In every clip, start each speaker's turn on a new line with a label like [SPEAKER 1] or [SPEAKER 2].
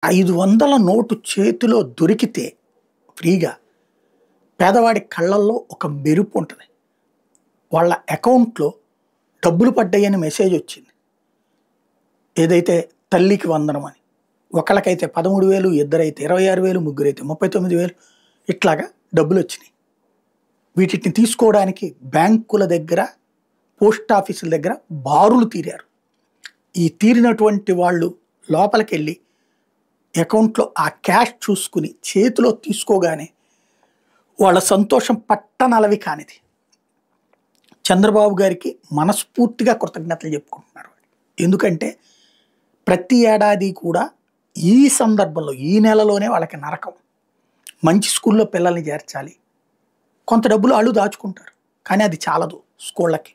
[SPEAKER 1] 500 note చేతిలో దొరికితే ఫ్రీగా పేదవాడి కళ్ళల్లో ఒక మెరుపు ఉంటది. వాళ్ళ అకౌంట్‌లో డబ్బులు పడ్డాయని మెసేజ్ వచ్చింది. ఏదైతే తల్లికి వందనం అని. ఒకళ్ళకైతే 13,000, ఇద్దరైతే 26,000, ముగ్గురైతే 39,000 ఇట్లాగా డబ్బులొచ్చినాయి. వీటిని తీసుకోవడానికి బ్యాంకుల దగ్గర, పోస్ట్ ఆఫీసుల దగ్గర బారులు తీరారు. ఈ తీరినటువంటి వాళ్ళు లోపలికెళ్ళి అకౌంట్‌లో ఆ క్యాష్ చూసుకుని చేతిలో తీసుకోగానే వాళ్ళ సంతోషం పట్టనలవి కానిది. చంద్రబాబు గారికి మనస్ఫూర్తిగా కృతజ్ఞతలు చెప్పుకుంటున్నారు. ఎందుకంటే ప్రతి ఏడాది కూడా ఈ సందర్భంలో ఈ నెలలోనే వాళ్ళకి నరకం. మంచి స్కూల్‌లో పిల్లల్ని చేర్చాలి. కొంత డబ్బులు ఆళ్ళు దాచుకుంటారు. కానీ అది చాలదు స్కూళ్ళకి.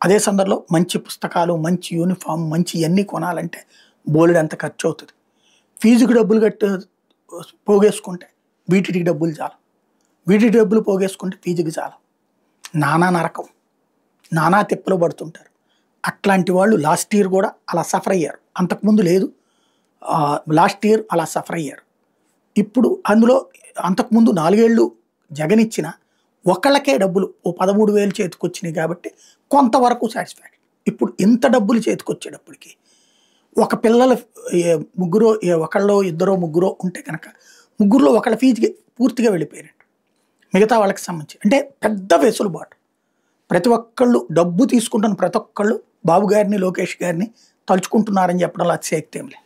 [SPEAKER 1] అదే సందర్భంలో మంచి పుస్తకాలు, మంచి యూనిఫార్మ్, మంచి ఇయన్నీ కొనాలంటే బోలెడంత ఖర్చవుతది. ఫీజుకి డబ్బులు పోగేసుకుంటే వీటికి డబ్బులు చాలవు. వీటి డబ్బులు పోగేసుకుంటే ఫీజుకి చాలవు. నానా నరకం. నానా తిప్పలు పడుతుంటారు. అట్లాంటి వాళ్ళు లాస్ట్ ఇయర్ కూడా అలా సఫర్ అయ్యారు. అంతకుముందు లేదు. లాస్ట్ ఇయర్ అలా సఫర్ అయ్యారు. ఇప్పుడు అందులో అంతకుముందు 4 ఏళ్ళు జగన్ ఇచ్చిన ఒకళ్ళకే డబ్బులు ఓ 13,000 చేతికొచ్చినాయి కాబట్టి కొంతవరకు సాటిస్ఫాక్షన్. ఇప్పుడు ఇంత డబ్బులు చేతికొచ్చేటప్పటికి ఒక పిల్లల ముగ్గురో ఒకళ్ళో ఇద్దరో ముగ్గురో ఉంటే కనుక ముగ్గురులో ఒకళ్ళ ఫీజుకి పూర్తిగా వెళ్ళిపోయినట్టు. మిగతా వాళ్ళకి సంబంధించి అంటే పెద్ద వెసులుబాటు. ప్రతి ఒక్కళ్ళు డబ్బు తీసుకుంటున్న ప్రతి ఒక్కళ్ళు బాబు గారిని, లోకేష్ గారిని తలుచుకుంటున్నారని చెప్పడంలో అతిశయోక్తి ఏం లేదు.